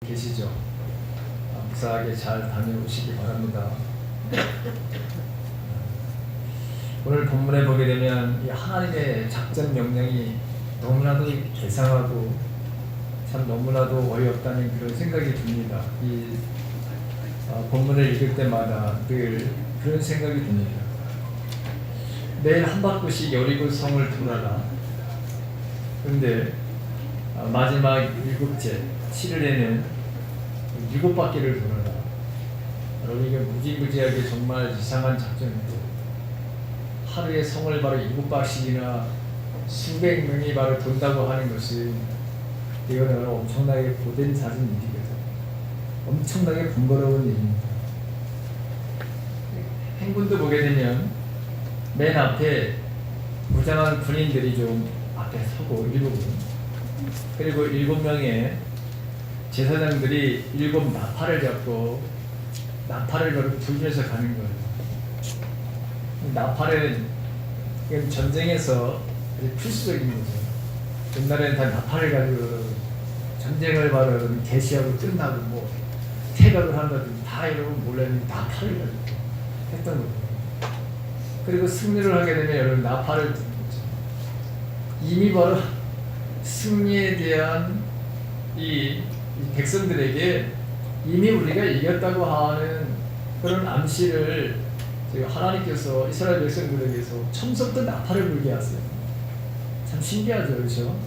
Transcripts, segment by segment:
계시죠? 무사하게 잘 다녀오시기 바랍니다. 오늘 본문에 보게 되면 이 하나님의 작전 명령이 너무나도 괴상하고 참 너무나도 어이없다는 그런 생각이 듭니다. 이 본문을 읽을 때마다 늘 그런 생각이 듭니다. 매일 한 바퀴씩 여리고 성을 돌아라. 그런데 마지막 일곱째 7일에는 7바퀴를 돌아라. 여러분, 이게 무지무지하게 정말 이상한 작전이고, 하루에 성을 바로 7바퀴씩이나 수백 명이 바로 돈다고 하는 것은 이거는 엄청나게 고된 사진 일이거든. 엄청나게 번거로운 일입니다. 행군도 보게 되면 맨 앞에 무장한 군인들이 좀 앞에 서고 7분, 그리고 7명의 제사장들이 7 나팔을 잡고 나팔을 걸고 불면서 가는 거예요. 나팔은 전쟁에서 아주 필수적인 거죠. 옛날에는 다 나팔을 가지고 전쟁을 바로 개시하고 끝나고 뭐 퇴각을 한다든지 다 이러면 몰라요. 나팔을 가지고 했던 거예요. 그리고 승리를 하게 되면 여러분 나팔을 부는 거죠. 이미 바로 승리에 대한 이 백성들에게 이미 우리가 이겼다고 하는 그런 암시를 하나님께서 이스라엘 백성들에게서 처음부터 나팔을 불게 하세요. 참 신기하죠, 그렇죠?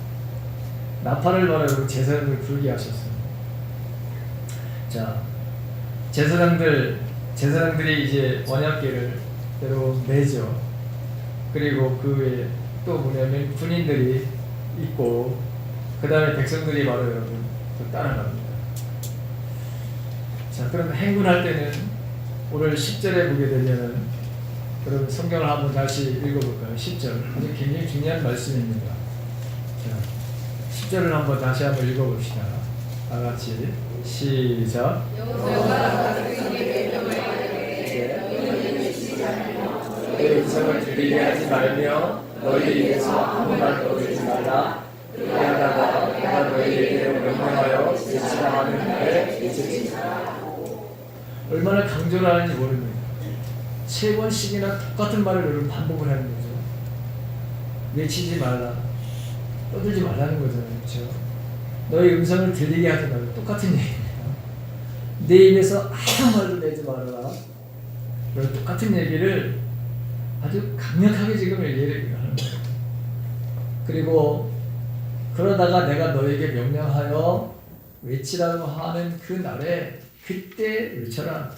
나팔을 바라고 제사장을 불게 하셨어요. 자, 제사장들이 이제 언약궤를 대로 매죠. 그리고 그 외에 또 뭐냐면 군인들이 있고, 그 다음에 백성들이 바로 여러분 또 따라갑니다. 자, 그럼 행군할 때는 오늘 10절에 보게 되면 여러분 성경을 한번 다시 읽어볼까요? 10절 아주 굉장히 중요한 말씀입니다. 자, 10절을 다시 한번 읽어봅시다. 다 같이 시작. 내 음성을 들리게 하지 말며 너희 입에서 아무 말도 내지 말라. 그러다가 내가 너희에게 명령하여 외치라 하는 날에 외치라. 얼마나 강조를 하는지 모릅니다. 3번씩이나 똑같은 말을 여러분 반복을 하는 거죠. 외치지 말라, 떠들지 말라는 거잖아요, 그렇죠? 너희 음성을 들리게 하지 말라, 똑같은 얘기입니다. 내 입에서 아무 말도 내지 말아라. 그런 똑같은 얘기를 아주 강력하게 지금 얘기를 하는 거예요. 그리고 그러다가 내가 너에게 명령하여 외치라고 하는 그 날에 그때 외쳐라.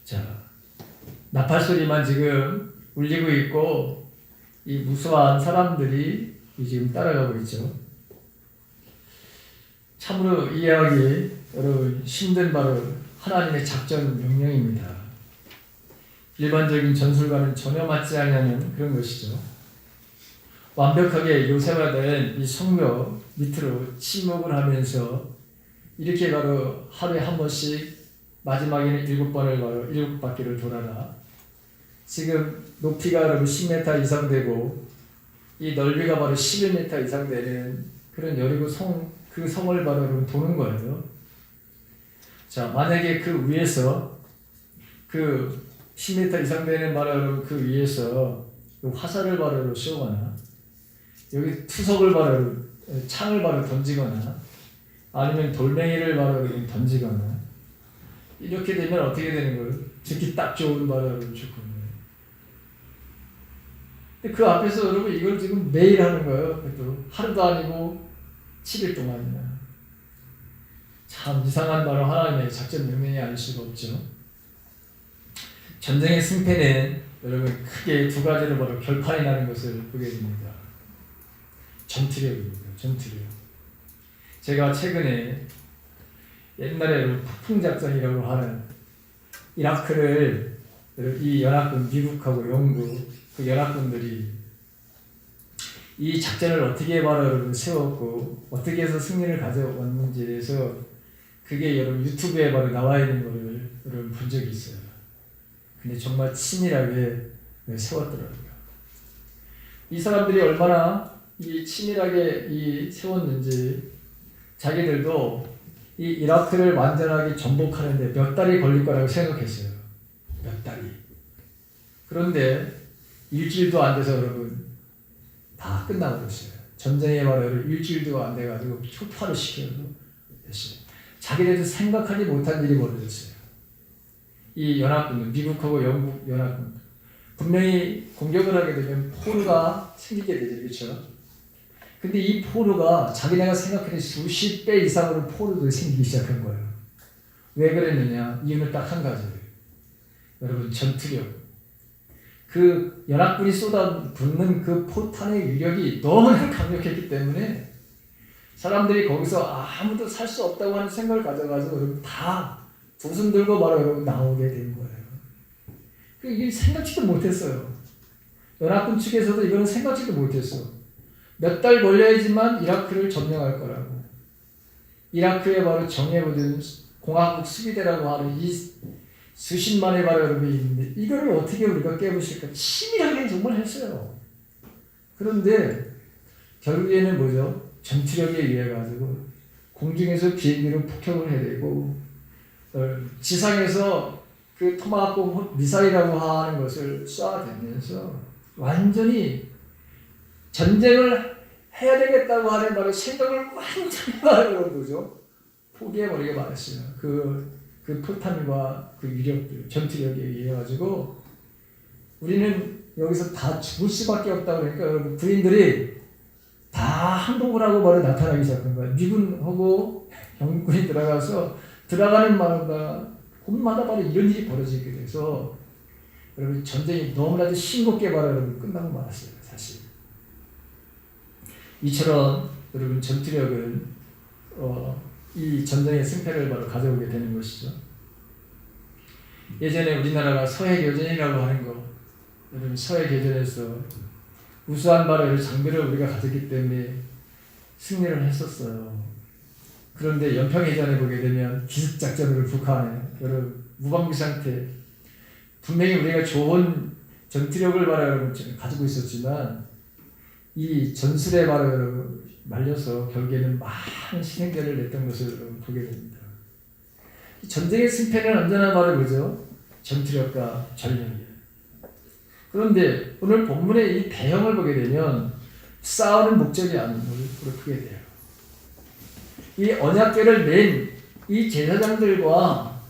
자, 나팔 소리만 지금 울리고 있고 이 무수한 사람들이 지금 따라가고 있죠. 참으로 이해하기 여러분 힘든 바로 하나님의 작전 명령입니다. 일반적인 전술과는 전혀 맞지 않는 그런 것이죠. 완벽하게 요새화된 이 성벽 밑으로 침묵을 하면서 이렇게 바로 하루에 한 번씩 마지막에는 7번을 바로 7바퀴를 돌아라. 지금 높이가 여러분 10m 이상 되고 이 넓이가 바로 11m 이상 되는 그런 여리고 그 성을 바로 여러분 도는 거예요. 자, 만약에 그 위에서 그 10m 이상 되는 바로 그 위에서 화살을 바로 쏘거나 여기 투석을 바로 창을 바로 던지거나 아니면 돌멩이를 바로 던지거나 이렇게 되면 어떻게 되는 거예요? 죽기 딱 좋은 바로 죽는 거예요. 근데 그 앞에서 여러분 이걸 지금 매일 하는 거예요. 그래도 하루도 아니고 7일 동안이나. 참 이상한 바로 하나님의 작전 명령이 아닐 수가 없죠. 전쟁의 승패는 여러분 크게 2가지로 바로 결판이 나는 것을 보게 됩니다. 전투력입니다. 전투력. 제가 최근에 옛날에 폭풍작전이라고 하는 이라크를 이 연합군 미국하고 영국 그 연합군들이 이 작전을 어떻게 바로 여러분 세웠고 어떻게 해서 승리를 가져왔는지에 대해서 그게 여러분 유튜브에 바로 나와 있는 거를 여러분 본 적이 있어요. 근데 정말 치밀하게 세웠더라고요. 이 사람들이 얼마나 이 치밀하게 세웠는지 자기들도 이 이라크를 완전하게 정복하는데 몇 달이 걸릴 거라고 생각했어요. 몇 달이. 그런데 일주일도 안 돼서 여러분 다 끝나버렸어요. 전쟁의 말을 일주일도 안 돼가지고 초토화를 시켜서 됐어요. 자기들도 생각하지 못한 일이 벌어졌어요. 이 연합군, 미국하고 영국 연합군 분명히 공격을 하게 되면 포로가 생기게 되죠. 그렇죠? 근데 이 포로가 자기네가 생각하는 수십 배 이상으로 포로도 생기기 시작한 거예요. 왜 그랬느냐? 이유는 딱 한 가지예요. 여러분, 전투력. 그 연합군이 쏟아붓는 그 포탄의 위력이 너무나 강력했기 때문에 사람들이 거기서 아무도 살 수 없다고 하는 생각을 가져가지고 여러분 다 두 손 들고 바로 여러분 나오게 된 거예요. 이게 생각지도 못했어요. 연합군 측에서도 이거는 생각지도 못했어. 몇 달 걸려야지만 이라크를 점령할 거라고. 이라크에 바로 정예부든 공화국 수비대라고 하는 이 수십만의 바로 여러분이 있는데 이거를 어떻게 우리가 깨부실까? 치밀하게 정말 했어요. 그런데 결국에는 뭐죠? 전투력에 의해 가지고 공중에서 비행기로 폭격을 해야 되고 지상에서 그 토마호크 미사일이라고 하는 것을 쏴대면서 완전히 전쟁을 해야 되겠다고 하는 바로 생각을 완전히 말하는 거죠. 포기해버리게 말했어요. 그 포탄과 그 위력들, 전투력에 의해 가지고 우리는 여기서 다 죽을 수밖에 없다 그러니까 여러분 군인들이 다 항복을 하고 바로 나타나기 시작한 거예요. 미군하고 영국군이 들어가서 들어가는 마다 곳마다 바로 이런 일이 벌어지게 돼서 여러분 전쟁이 너무나도 싱겁게 바로 여러분 끝나고 말았어요. 사실 이처럼 여러분 전투력은 이 전쟁의 승패를 바로 가져오게 되는 것이죠. 예전에 우리나라가 서해교전이라고 하는 거, 여러분 서해교전에서 우수한 바로 장비를 우리가 가졌기 때문에 승리를 했었어요. 그런데 연평해전에 보게 되면 기습작전으로 북한에 여러분 무방비 상태, 분명히 우리가 좋은 전투력을 바로 여러분 가지고 있었지만 이 전술에 바로 여러분 말려서 결국에는 많은 희생자를 냈던 것을 여러분 보게 됩니다. 전쟁의 승패는 언제나 바로 뭐죠? 전투력과 전력이에요. 그런데 오늘 본문의 이 대형을 보게 되면 싸우는 목적이 아닌 것을 보게 돼요. 이 언약궤를 맨 이 제사장들과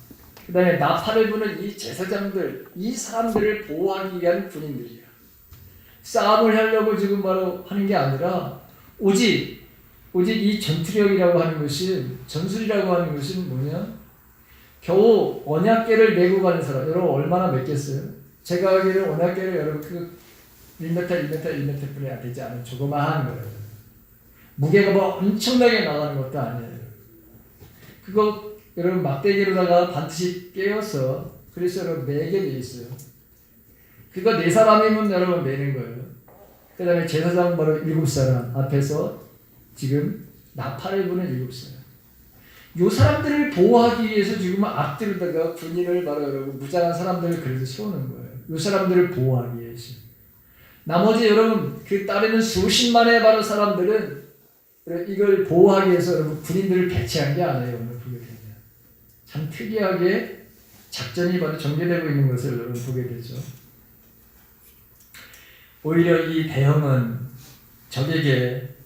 그 다음에 나팔을 부는 이 제사장들, 이 사람들을 보호하기 위한 군인들이에요. 싸움을 하려고 지금 바로 하는 게 아니라 오직 이 전투력이라고 하는 것이, 전술이라고 하는 것은 뭐냐? 겨우 언약궤를 메고 가는 사람, 여러분 얼마나 맺겠어요? 제가 알기로는 언약궤를 여러분 그 1m 뿐이 되지 않은 조그마한 거예요. 무게가 뭐 엄청나게 나가는 것도 아니에요. 그거 여러분 막대기로다가 반드시 깨워서 그래서 여러분 매게 돼 있어요. 그거 4사람이면 여러분 매는 거예요. 그 다음에 제사장 바로 7사람 앞에서 지금 나팔을 부는 7사람. 요 사람들을 보호하기 위해서 지금 앞뒤로다가 군인을 바로 여러분 무장한 사람들을 그래서 세우는 거예요. 요 사람들을 보호하기 위해서. 나머지 여러분 그 따르는 수십만의 바로 사람들은 이걸 보호하기 위해서 여러분 군인들을 배치한 게 아니에요. 오늘 보게 되면 참 특이하게 작전이 바로 전개되고 있는 것을 여러분 보게 되죠. 오히려 이 대형은 적에게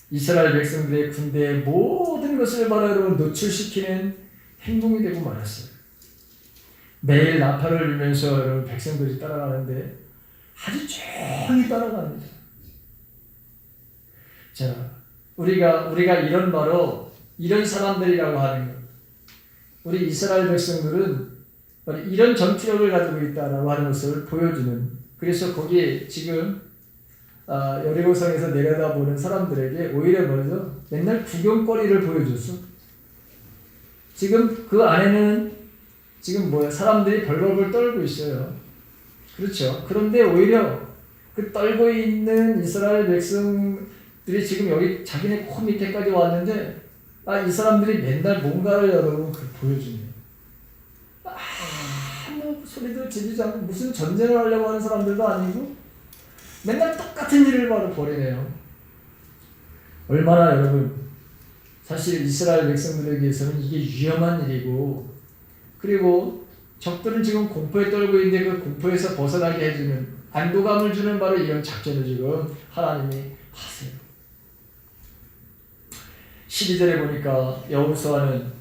이스라엘 백성들의 군대의 모든 것을 바로 여러분 노출시키는 행동이 되고 말았어요. 매일 나팔을 불면서 여러분 백성들이 따라가는데 아주 조용히 따라갑니다. 자, 우리가 이런 바로 이런 사람들이라고 하는 것. 우리 이스라엘 백성들은 바로 이런 전투력을 가지고 있다라고 하는 것을 보여주는. 그래서 거기에 지금 여리고성에서 내려다보는 사람들에게 오히려 뭐죠? 맨날 구경거리를 보여줬어. 지금 그 안에는 지금 뭐야? 사람들이 벌벌벌 떨고 있어요. 그렇죠. 그런데 오히려 그 떨고 있는 이스라엘 백성들이 지금 여기 자기네 코 밑에까지 왔는데 이 사람들이 맨날 뭔가를 여러분 보여주네요. 아무 소리도 지르지 않고 무슨 전쟁을 하려고 하는 사람들도 아니고 맨날 똑같은 일을 바로 벌이네요. 얼마나 여러분 사실 이스라엘 백성들에게서는 이게 위험한 일이고, 그리고 적들은 지금 공포에 떨고 있는데 그 공포에서 벗어나게 해주는, 안도감을 주는 바로 이런 작전을 지금 하나님이 하세요. 12절에 보니까 여호수아는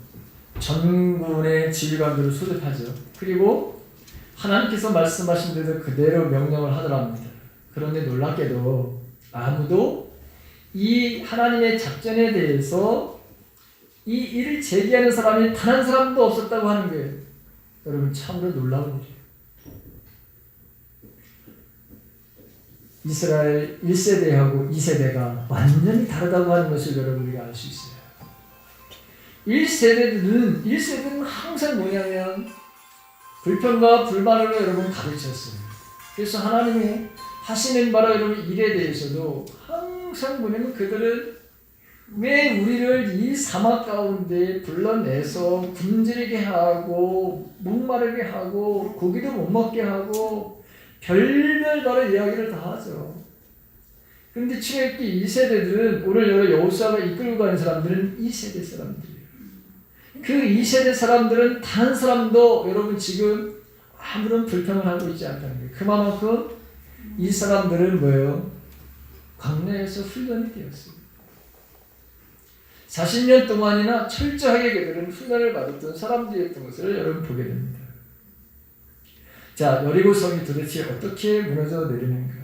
전군의 지휘관들을 소집하죠. 그리고 하나님께서 말씀하신 대로 그대로 명령을 하더랍니다. 그런데 놀랍게도 아무도 이 하나님의 작전에 대해서 이 일을 제기하는 사람이 단 한 사람도 없었다고 하는 거예요. 여러분, 참으로 놀라운 일이에요. 이스라엘 1세대하고 2세대가 완전히 다르다고 하는 것을 여러분 우리가 알 수 있어요. 1세대는 항상 뭐냐면 불평과 불만으로 여러분 가득 찼어요. 그래서 하나님이 하시는 바로 여러분 일에 대해서도 항상 뭐냐면 그들은 왜 우리를 이 사막 가운데 불러내서 굶주리게 하고 목마르게 하고 고기도 못 먹게 하고 별별 바로 이야기를 다 하죠. 그런데 출애굽기 2세대들은 오늘 여호수아가 이끌고 가는 사람들은 2세대 사람들이에요. 그 2세대 사람들은 단 사람도 여러분 지금 아무런 불평을 하고 있지 않다는 거예요. 그만큼 이 사람들은 뭐예요? 광야에서 훈련이 되었어요. 40년 동안이나 철저하게 그들은 훈련을 받았던 사람들이었던 것을 여러분 보게 됩니다. 자, 여리고성이 도대체 어떻게 무너져 내리는가?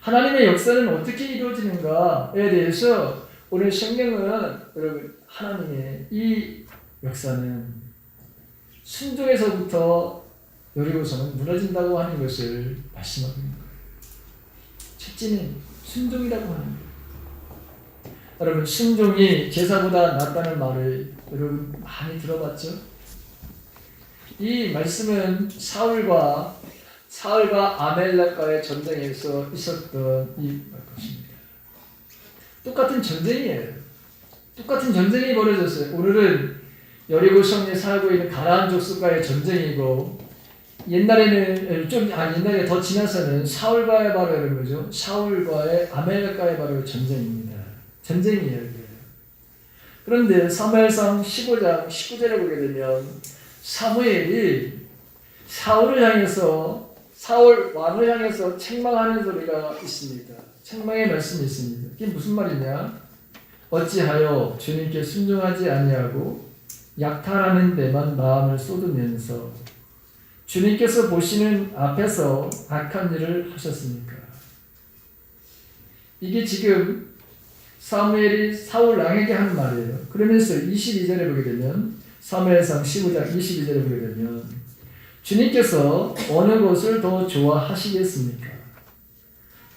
하나님의 역사는 어떻게 이루어지는가에 대해서 오늘 성경은 여러분 하나님의 이 역사는 순종에서부터 여리고성은 무너진다고 하는 것을 말씀하고 있는 거예요. 첫째는 순종이라고 하는 거예요. 여러분, 순종이 제사보다 낫다는 말을 여러분 많이 들어봤죠? 이 말씀은 사울과 아멜렉과의 전쟁에서 있었던 이 것입니다. 똑같은 전쟁이에요. 똑같은 전쟁이 벌어졌어요. 오늘은 여리고 성에 살고 있는 가나안 족속과의 전쟁이고, 옛날에 더 지나서는 사울과의 바로 이런 거죠. 사울과의 아멜렉과의 바로 전쟁입니다. 전쟁이에요. 그런데 사무엘상 15장 19절에 보게 되면 사무엘이 사울 왕을 향해서 책망하는 소리가 있습니다. 책망의 말씀이 있습니다. 이게 무슨 말이냐? 어찌하여 주님께 순종하지 아니하고 약탈하는 데만 마음을 쏟으면서 주님께서 보시는 앞에서 악한 일을 하셨습니까? 이게 지금 사무엘이 사울 왕에게 한 말이에요. 그러면서 22절에 보게 되면 사무엘상 15장 22절에 보게 되면 주님께서 어느 것을 더 좋아하시겠습니까?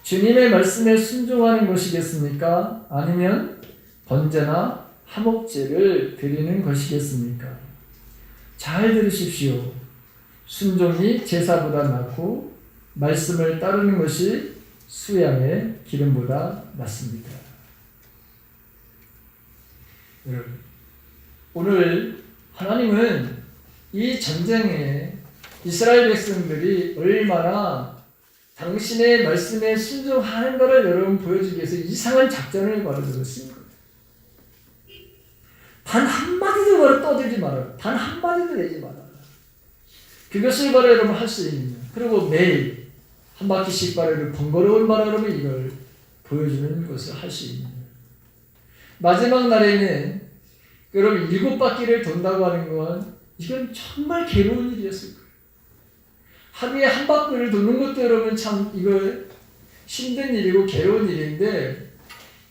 주님의 말씀에 순종하는 것이겠습니까? 아니면 번제나 화목제를 드리는 것이겠습니까? 잘 들으십시오. 순종이 제사보다 낫고 말씀을 따르는 것이 수양의 기름보다 낫습니다. 여러분, 오늘 하나님은 이 전쟁에 이스라엘 백성들이 얼마나 당신의 말씀에 순종하는 것을 여러분 보여주기 위해서 이상한 작전을 벌여주신 거예요. 단 한마디도 바로 떠들지 말아요. 단 한마디도 내지 말아요. 그것을 바로 여러분 할 수 있는, 그리고 매일 한 바퀴씩 바로 번거로운 바로 여러분 이걸 보여주는 것을 할 수 있는, 마지막 날에는 여러분 7바퀴를 돈다고 하는 건 이건 정말 괴로운 일이었을 거예요. 하루에 한 바퀴를 도는 것도 여러분 참 이거 힘든 일이고 괴로운 일인데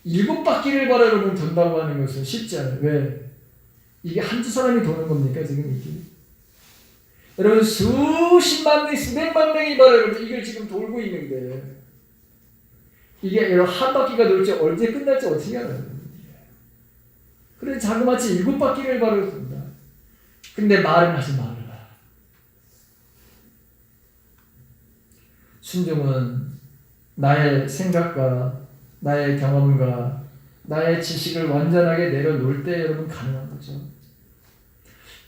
7바퀴를 바로 여러분 돈다고 하는 것은 쉽지 않아요. 왜? 이게 한두 사람이 도는 겁니까 지금 이게? 여러분 수십만 명, 수백만 명이 바로 여러분 이걸 지금 돌고 있는데 이게 여러분 한 바퀴가 돌지 언제 끝날지 어떻게 알아요? 그래 자그마치 7바퀴를 바로 돈다. 근데 말은 하지 말아라. 순종은 나의 생각과 나의 경험과 나의 지식을 완전하게 내려놓을 때 여러분 가능한 거죠.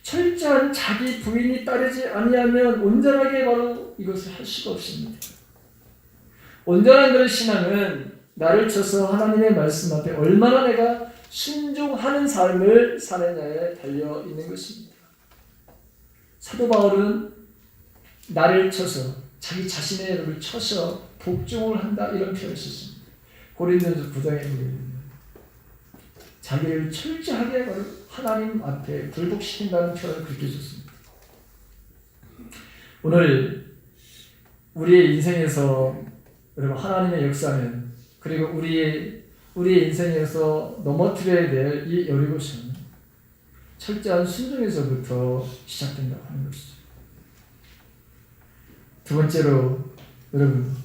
철저한 자기 부인이 따르지 아니하면 온전하게 바로 이것을 할 수가 없습니다. 온전한 그런 신앙은 나를 쳐서 하나님의 말씀 앞에 얼마나 내가 순종하는 삶을 사느냐에 달려 있는 것입니다. 사도 바울은 나를 쳐서 자기 자신의 이름을 쳐서 복종을 한다 이런 표현을 썼습니다. 고린도전서 9장에 보면 자기를 철저하게 하나님 앞에 굴복시킨다는 표현을 그렇게 썼습니다. 오늘 우리의 인생에서 여러분 하나님의 역사는 그리고 우리의 인생에서 넘어뜨려야 될 이 여리고성은 철저한 순종에서부터 시작된다고 하는 것이죠. 두 번째로 여러분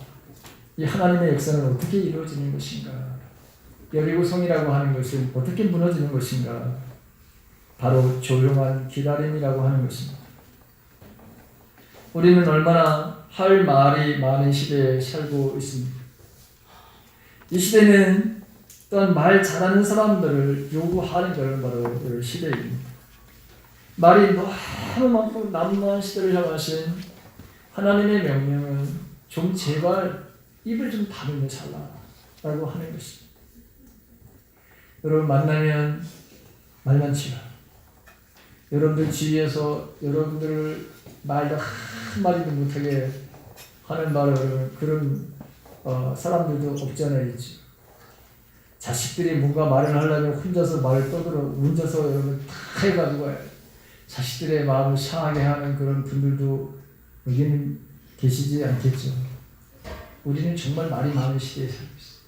이 하나님의 역사는 어떻게 이루어지는 것인가? 여리고성이라고 하는 것은 어떻게 무너지는 것인가? 바로 조용한 기다림이라고 하는 것입니다. 우리는 얼마나 할 말이 많은 시대에 살고 있습니다. 이 시대는 또한 말 잘하는 사람들을 요구하는 것은 바로 시대입니다. 말이 너무 많고 난무한 시대를 향하신 하나님의 명령은 좀 제발 입을 좀 다물며 살라라고 하는 것입니다. 여러분 만나면 말만 치라. 여러분들 주위에서 여러분들 말도 한마디도 못하게 하는 말을 그런 사람들도 없지 않아 있지. 자식들이 뭔가 말을 하려면 혼자서 말을 떠들어 혼자서 여러분 다 해가지고 자식들의 마음을 상하게 하는 그런 분들도 여기는 계시지 않겠죠. 우리는 정말 말이 많은 시대에 살고 있어요.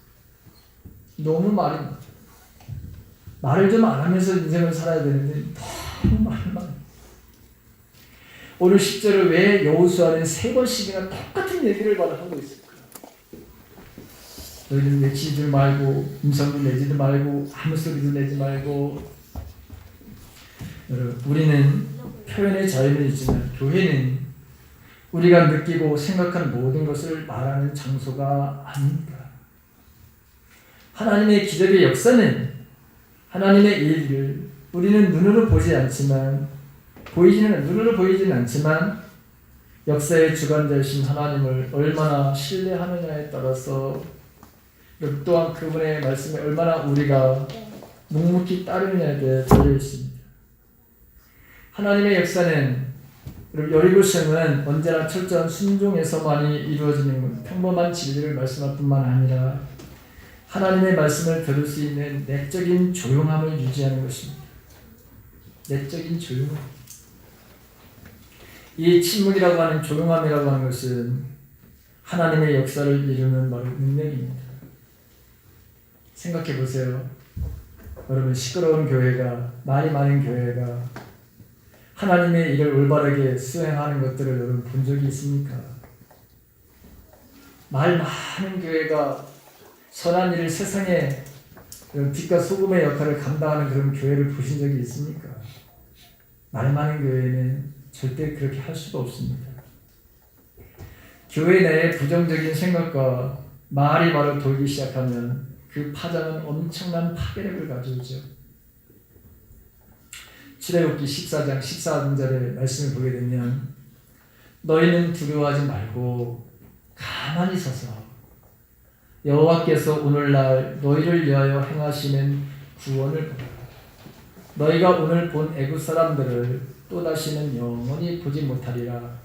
너무 말을 좀 안 하면서 인생을 살아야 되는데 너무 말을 많이. 오늘 10절을 왜 여호수아는 3번씩이나 똑같은 얘기를 하고 있을까? 너희는 외치지 말고 음성도 내지도 말고 아무 소리도 내지 말고. 여러분 우리는 표현의 자유는 있지만 교회는 우리가 느끼고 생각하는 모든 것을 말하는 장소가 아닙니다. 하나님의 기적의 역사는 하나님의 일을 우리는 눈으로 보지 않지만 눈으로 보이지는 않지만 역사의 주관자이신 하나님을 얼마나 신뢰하느냐에 따라서 또한 그분의 말씀에 얼마나 우리가 묵묵히 따르느냐에 달려 있습니다. 하나님의 역사는 여리고성은 언제나 철저한 순종에서만이 이루어지는 평범한 진리를 말씀할 뿐만 아니라 하나님의 말씀을 들을 수 있는 내적인 조용함을 유지하는 것입니다. 내적인 조용함. 이 침묵이라고 하는 조용함이라고 하는 것은 하나님의 역사를 이루는 바로 능력입니다. 생각해 보세요. 여러분 시끄러운 교회가 말이 많은 교회가 하나님의 일을 올바르게 수행하는 것들을 여러분 본 적이 있습니까? 말 많은 교회가 선한 일을 세상에 빛과 소금의 역할을 감당하는 그런 교회를 보신 적이 있습니까? 말 많은 교회는 절대 그렇게 할 수가 없습니다. 교회 내에 부정적인 생각과 말이 바로 돌기 시작하면 그 파장은 엄청난 파괴력을 가져오죠. 출애굽기 14장 14절의 말씀을 보게 되면 너희는 두려워하지 말고 가만히 서서 여호와께서 오늘날 너희를 위하여 행하시는 구원을 보라. 너희가 오늘 본 애굽 사람들을 또다시는 영원히 보지 못하리라.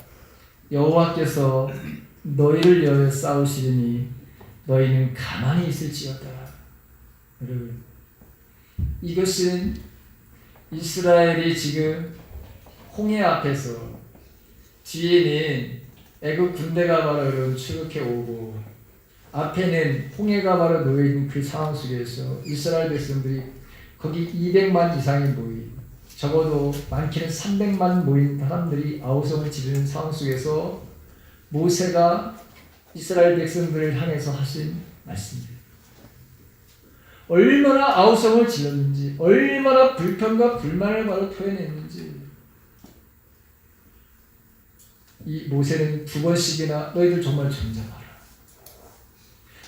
여호와께서 너희를 위하여 싸우시리니 너희는 가만히 있을지어다. 여러분 이것은 이스라엘이 지금 홍해 앞에서 뒤에는 애굽 군대가 바로 추격해 오고 앞에는 홍해가 바로 놓여 있는 그 상황 속에서 이스라엘 백성들이 거기 200만 이상이 모인 적어도 많게는 300만 모인 사람들이 아우성을 지르는 상황 속에서 모세가 이스라엘 백성들을 향해서 하신 말씀입니다. 얼마나 아우성을 질렀는지 얼마나 불평과 불만을 바로 표현했는지 이 모세는 2번씩이나 너희들 정말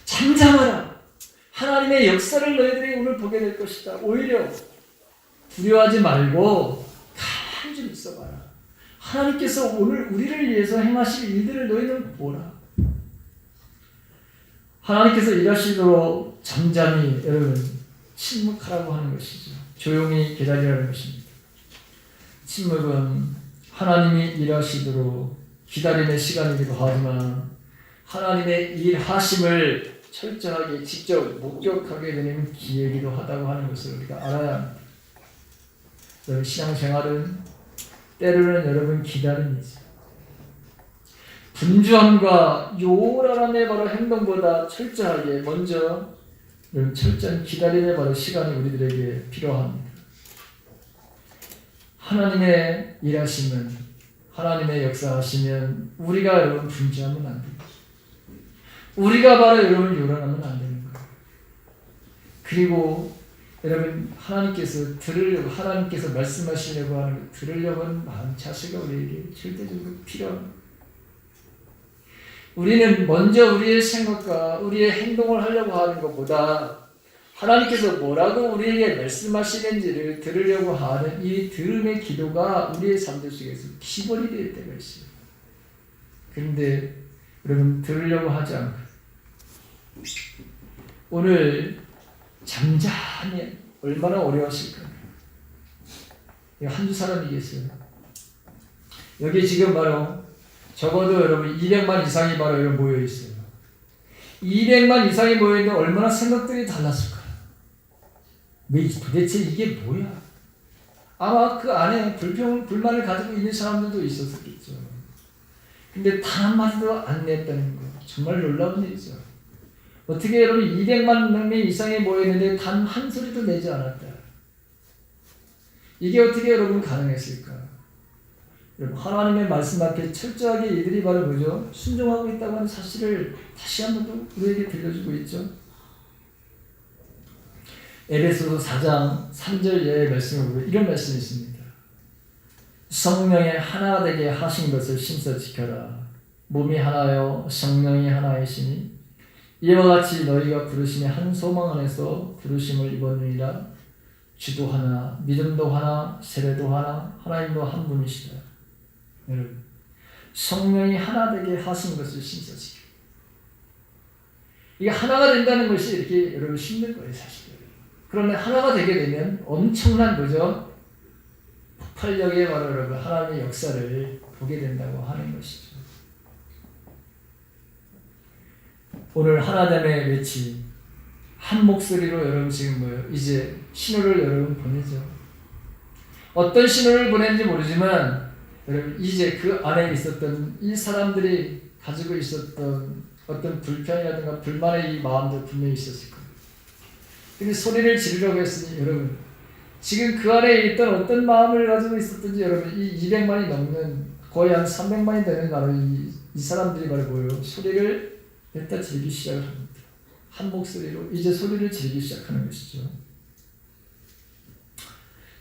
잠잠하라. 하나님의 역사를 너희들이 오늘 보게 될 것이다. 오히려 두려워하지 말고 가만히 좀 있어봐라. 하나님께서 오늘 우리를 위해서 행하실 일들을 너희는 보라. 하나님께서 일하시도록 잠잠히 여러분 침묵하라고 하는 것이죠. 조용히 기다리라는 것입니다. 침묵은 하나님이 일하시도록 기다림의 시간이기도 하지만 하나님의 일하심을 철저하게 직접 목격하게 되는 기회이기도 하다고 하는 것을 우리가 알아야 합니다. 여러분, 신앙생활은 때로는 여러분 기다림이죠. 분주함과 요란함의 바로 행동보다 철저하게 먼저 철저한 기다림의 바로 시간이 우리들에게 필요합니다. 하나님의 일하심은, 하나님의 역사하시면 우리가 여러분 분주하면 안 됩니다. 우리가 바로 여러분 요란하면 안 되는 거예요. 그리고 여러분 하나님께서 들으려고, 하나님께서 말씀하시려고 하는 것, 들으려고 하는 마음 자세가 우리에게 절대적으로 필요합니다. 우리는 먼저 우리의 생각과 우리의 행동을 하려고 하는 것보다 하나님께서 뭐라고 우리에게 말씀하시는지를 들으려고 하는 이 들음의 기도가 우리의 삶들 속에서 기본이 될 때가 있어요. 그런데 여러분 들으려고 하지 않고 오늘 잠잠히 얼마나 어려웠을까요? 한두 사람이겠어요. 여기 지금 바로 적어도 여러분 200만 이상이 바로 여러분 모여 있어요. 200만 이상이 모여 있는데 얼마나 생각들이 달랐을까요? 도대체 이게 뭐야? 아마 그 안에 불만을 가지고 있는 사람들도 있었겠죠. 근데 단 한마디도 안 냈다는 거 정말 놀라운 일이죠. 어떻게 여러분 200만 명 이상이 모여 있는데 단 한 소리도 내지 않았다. 이게 어떻게 여러분 가능했을까? 여러분 하나님의 말씀 앞에 철저하게 이들이 바로 뭐죠? 순종하고 있다고 하는 사실을 다시 한 번 더 우리에게 들려주고 있죠. 에베소서 4장 3절의 말씀을 보면 이런 말씀이 있습니다. 성령의 하나 되게 하신 것을 심서 지켜라. 몸이 하나요 성령이 하나이시니 이와 같이 너희가 부르심의 한 소망 안에서 부르심을 입었느니라. 주도 하나, 믿음도 하나, 세례도 하나, 하나님도 한 분이시다. 여러분, 성령이 하나 되게 하신 것을 심서 지켜. 이게 하나가 된다는 것이 이렇게 여러분 힘든 거예요, 사실. 그런데 하나가 되게 되면 엄청난 거죠. 폭발력의 바로 여러분 하나님의 역사를 보게 된다고 하는 것이죠. 오늘 하나됨의 외치 한 목소리로 여러분 지금 뭐요? 이제 신호를 여러분 보내죠. 어떤 신호를 보내는지 모르지만 여러분 이제 그 안에 있었던 이 사람들이 가지고 있었던 어떤 불편이라든가 불만의 이 마음도 분명히 있었을 거예요. 근데 소리를 지르려고 했으니 여러분 지금 그 안에 있던 어떤 마음을 가지고 있었던지 여러분 이 200만이 넘는 거의 한 300만이 되는 바로 이 사람들이 바로 뭐예요? 소리를 냈다 지르기 시작을 합니다. 한 목소리로 이제 소리를 지르기 시작하는 것이죠.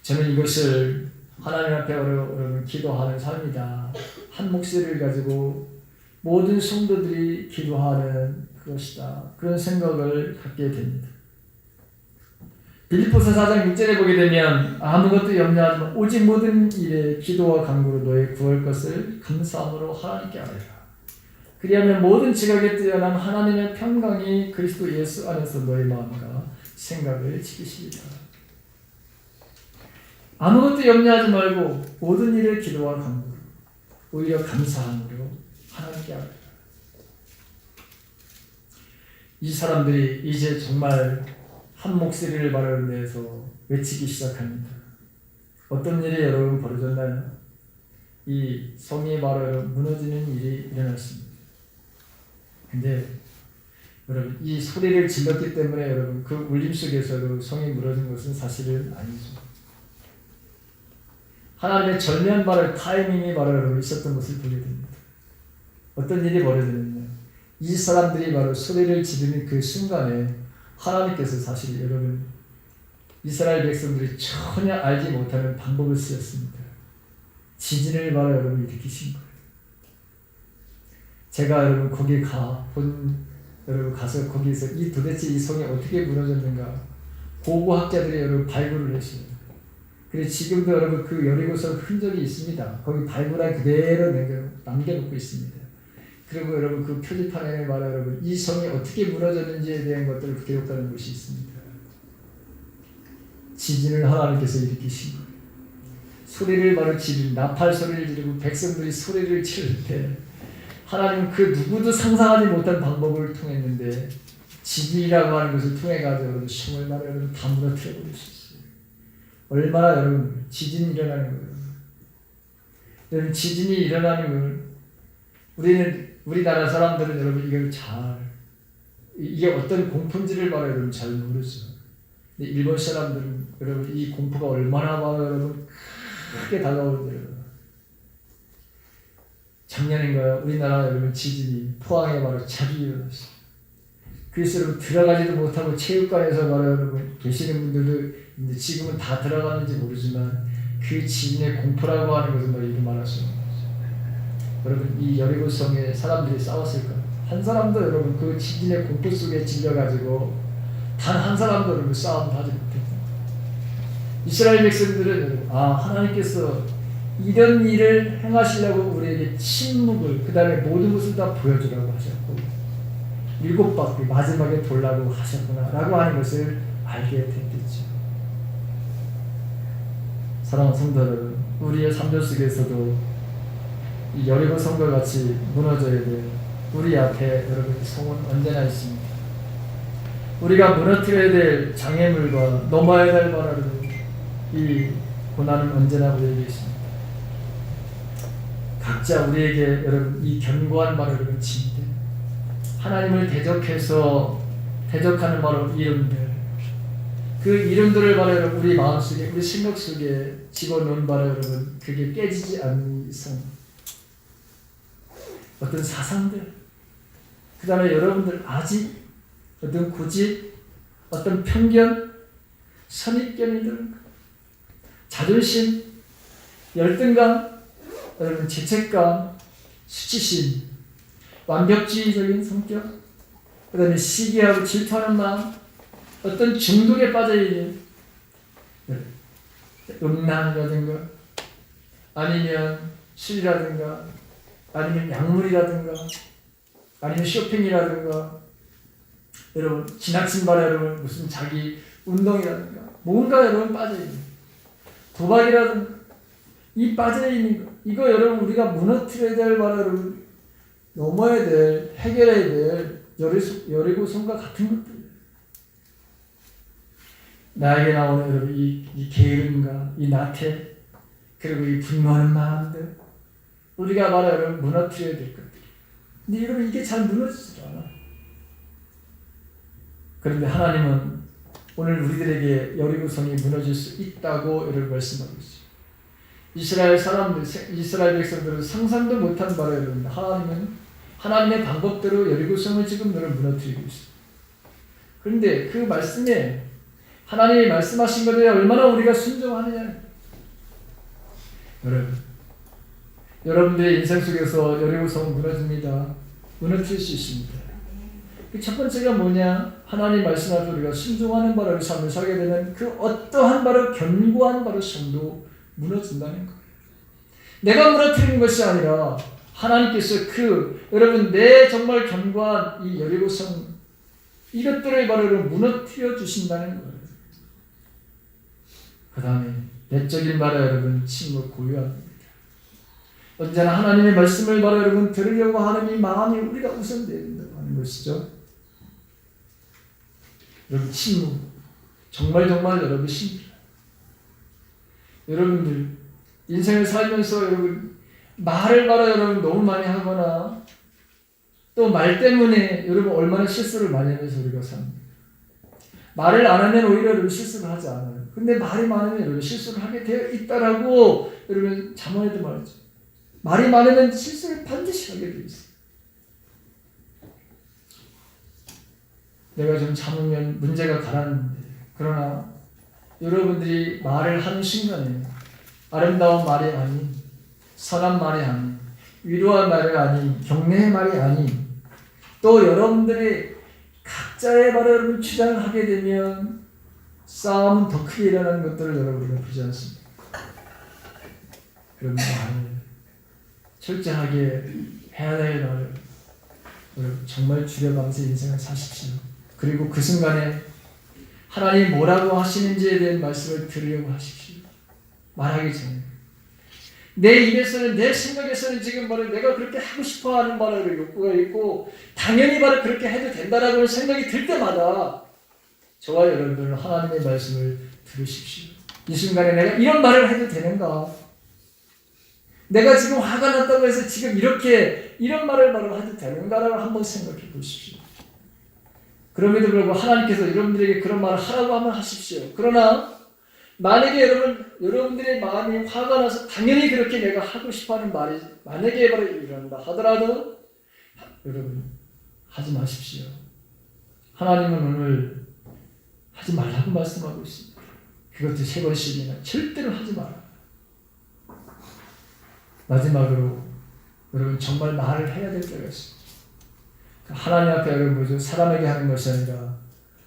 저는 이것을 하나님 앞에 여러분 기도하는 삶이다. 한 목소리를 가지고 모든 성도들이 기도하는 그것이다. 그런 생각을 갖게 됩니다. 빌립보서 4장 6절에 보게 되면 아무것도 염려하지 마. 오직 모든 일에 기도와 간구로 너의 구할 것을 감사함으로 하나님께 아뢰라. 그리하면 모든 지각에 뛰어난 하나님의 평강이 그리스도 예수 안에서 너의 마음과 생각을 지키시리라. 아무것도 염려하지 말고 모든 일에 기도와 간구로 오히려 감사함으로 하나님께 아뢰라. 이 사람들이 이제 정말 한 목소리를 바로 내서 외치기 시작합니다. 어떤 일이 여러분 벌어졌나요? 이 성이 바로 무너지는 일이 일어났습니다. 근데 여러분 이 소리를 질렀기 때문에 여러분 그 울림 속에서도 성이 무너진 것은 사실은 아니죠. 하나님의 절묘한 바로 타이밍이 바로 여러분 있었던 것을 보게 됩니다. 어떤 일이 벌어지느냐? 이 사람들이 바로 소리를 지르는 그 순간에 하나님께서 사실 여러분 이스라엘 백성들이 전혀 알지 못하는 방법을 쓰였습니다. 지진을 바로 여러분 일으키신 거예요. 제가 여러분 거기 여러분 가서 거기서 도대체 이 성이 어떻게 무너졌는가 고고학자들이 여러분 발굴을 했어요. 그래서 지금도 여러분 그 여리고성 흔적이 있습니다. 거기 발굴한 그대로 남겨놓고 있습니다. 그리고 여러분 그 표지판에 말하 여러분 이 성이 어떻게 무너졌는지에 대한 것들을 기록하는 것이 있습니다. 지진을 하나님께서 일으키신 거예요. 소리를 바로 지르는 나팔 소리를 지르고 백성들이 소리를 지를 때 하나님은 그 누구도 상상하지 못한 방법을 통했는데 지진이라고 하는 것을 통해 가지고 여러분 정말 여러분 다 무너뜨려 버릴 수 있어요. 얼마나 여러분 지진이 일어나는 거예요. 여러분 지진이 일어나는 걸 우리나라 사람들은 여러분 이걸 이게 어떤 공포인지를 바로 여러분 잘 모르죠. 근데 일본 사람들은 여러분 이 공포가 얼마나 바로 여러분 크게 다가오는데요. 작년인가요? 우리나라 여러분 지진이 포항에 바로 자주 일어났어요. 그래서 여러분 들어가지도 못하고 체육관에서 바로 여러분 계시는 분들도 이제 지금은 다 들어가는지 모르지만 그 지진의 공포라고 하는 것은 바로 이렇게 말할 수 없는 거죠. 여러분 이 여리고성에 사람들이 싸웠을까요? 한 사람도 여러분 그 지진의 공포 속에 질려가지고 단 한 사람도 여러분 싸움도 하지 못했다. 이스라엘 백성들은 여러분 하나님께서 이런 일을 행하시려고 우리에게 침묵을 그 다음에 모든 것을 다 보여주라고 하셨고 7바퀴 마지막에 돌라고 하셨구나 라고 하는 것을 알게 됐겠죠. 사랑하는 성도 여러분, 우리의 삶 속에서도 이 여리고 성과 같이 무너져야 될 우리 앞에 여러분 성은 언제나 있습니다. 우리가 무너뜨려야 될 장애물과 넘어야 될 바라는 이 고난은 언제나 우리에게 있습니다. 각자 우리에게 여러분 이 견고한 바로 여러분 진대 하나님을 대적하는 바로 이름들 그 이름들을 바로 여러분 우리 마음속에 우리 생각 속에 집어넣은 바로 여러분 그게 깨지지 않는 이상 어떤 사상들 그 다음에 여러분들 아직 어떤 고집 어떤 편견 선입견이든 자존심 열등감 여러분 죄책감 수치심 완벽주의적인 성격 그 다음에 시기하고 질투하는 마음 어떤 중독에 빠져있는 음란이라든가 아니면 술이라든가 아니면 약물이라든가 아니면 쇼핑이라든가 여러분 지나친 말에 여러분 무슨 자기 운동이라든가 뭔가 여러분 빠져있는 도박이라든가 이 빠져있는 거 이거 여러분 우리가 무너뜨려야 될 바로 여러분 넘어야 될 해결해야 될 여리고성과 같은 것들 나에게 나오는 여러분 이 게으름과 이 나태 그리고 이 분노하는 마음들 우리가 바로 여러분 무너뜨려야 될 것들 근데 여러분 이게 잘 무너지지 않아. 그런데 하나님은 오늘 우리들에게 여리고성이 무너질 수 있다고 여러분 말씀하고 있어요. 이스라엘 백성들은 상상도 못한 바로 여러분 하나님은 하나님의 방법대로 여리고성을 지금 무너뜨리고 있어요. 그런데 그 말씀에 하나님이 말씀하신 것에 얼마나 우리가 순종하느냐. 여러분들의 인생 속에서 여리고성은 무너집니다. 무너뜨릴 수 있습니다. 그 첫 번째가 뭐냐? 하나님 말씀하고 우리가 순종하는 바로 삶을 살게 되면 그 어떠한 바로 견고한 바로 성도 무너진다는 거예요. 내가 무너뜨리는 것이 아니라 하나님께서 여러분 내 정말 견고한 이 여리고성 이것들을 바로 무너뜨려 주신다는 거예요. 그 다음에 내적인 바로 여러분 침묵 고요합니다. 언제나 하나님의 말씀을 바로 여러분 들으려고 하는 이 마음이 우리가 우선돼야 된다고 하는 것이죠. 여러분 침묵 정말 여러분 신기해요. 여러분들 인생을 살면서 여러분 말을 바로 여러분 너무 많이 하거나 또 말 때문에 여러분 얼마나 실수를 많이 하면서 우리가 삽니다. 말을 안 하면 오히려 여러분 실수를 하지 않아요. 근데 말이 많으면 여러분 실수를 하게 되어 있다라고 여러분 잠언에도 말했죠. 말이 많으면 실수를 반드시 하게 되어 있어요. 내가 좀 참으면 문제가 가라앉는데 그러나 여러분들이 말을 하는 순간에 아름다운 말이 아닌 선한 말이 아닌 위로한 말이 아닌 격려의 말이 아닌 또 여러분들이 각자의 바로 여러분 주장을 하게 되면 싸움은 더 크게 일어나는 것들을 여러분들은 보지 않습니다. 그런 말을 철저하게 해야 될 말을 여러분 정말 줄여가면서 인생을 사십시오. 그리고 그 순간에 하나님 뭐라고 하시는지에 대한 말씀을 들으려고 하십시오. 말하기 전에. 내 입에서는, 내 생각에서는 지금 바로 내가 그렇게 하고 싶어 하는 바로 욕구가 있고, 당연히 바로 그렇게 해도 된다라고 생각이 들 때마다 저와 여러분들은 하나님의 말씀을 들으십시오. 이 순간에 내가 이런 말을 해도 되는가? 내가 지금 화가 났다고 해서 지금 이런 말을 바로 해도 되는가라고 한번 생각해 보십시오. 그럼에도 불구하고 하나님께서 여러분들에게 그런 말을 하라고 하면 하십시오. 그러나 만약에 여러분들의 마음이 화가 나서 당연히 그렇게 내가 하고 싶어하는 말이 만약에 바로 이런다 하더라도 여러분 하지 마십시오. 하나님은 오늘 하지 말라고 말씀하고 있습니다. 그것도 3번씩이나 절대로 하지 마라. 마지막으로 여러분 정말 말을 해야 될 때가 있습니다. 하나님 앞에 여러분 사람에게 하는 것이 아니라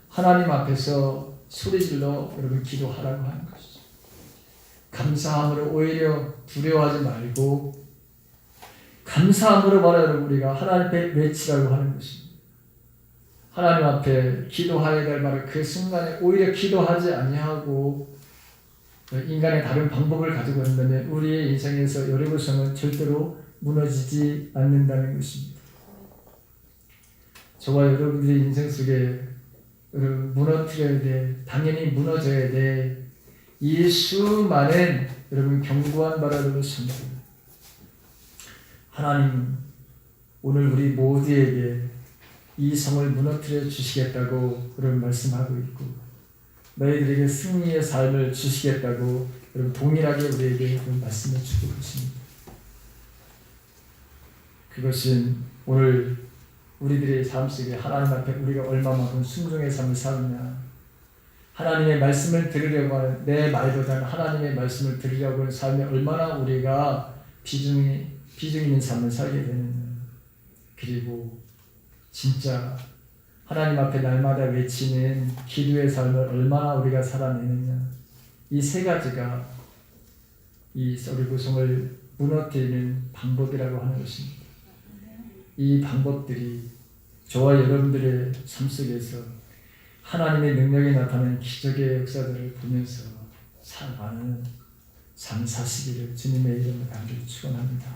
하나님 앞에서 소리질러 여러분 기도하라고 하는 것이죠. 감사함으로 오히려 두려워하지 말고 감사함으로 말하 여러분 우리가 하나님 앞에 외치라고 하는 것입니다. 하나님 앞에 기도하여야 될 말을 그 순간에 오히려 기도하지 아니하고 인간의 다른 방법을 가지고 한다면 우리의 인생에서 여리고성은 절대로 무너지지 않는다는 것입니다. 저와 여러분들의 인생 속에 여러분 무너뜨려야 돼, 당연히 무너져야 돼. 이 수많은 여러분 견고한 바라를 섬깁니다. 하나님 오늘 우리 모두에게 이 성을 무너뜨려 주시겠다고 여러분 말씀하고 있고 너희들에게 승리의 삶을 주시겠다고 여러분 동일하게 우리에게 말씀해 주고 계십니다. 그것은 오늘 우리들의 삶 속에 하나님 앞에 우리가 얼마만큼 순종의 삶을 사느냐, 하나님의 말씀을 들으려고 하는 내 말보다는 하나님의 말씀을 들으려고 하는 삶에 얼마나 우리가 비중 있는 삶을 살게 되느냐, 그리고 진짜 하나님 앞에 날마다 외치는 기도의 삶을 얼마나 우리가 살아내느냐, 이 3가지가 이 서리구성을 무너뜨리는 방법이라고 하는 것입니다. 이 방법들이 저와 여러분들의 삶 속에서 하나님의 능력이 나타나는 기적의 역사들을 보면서 살아가는 삶 사시기를 주님의 이름으로 간절히 축원합니다.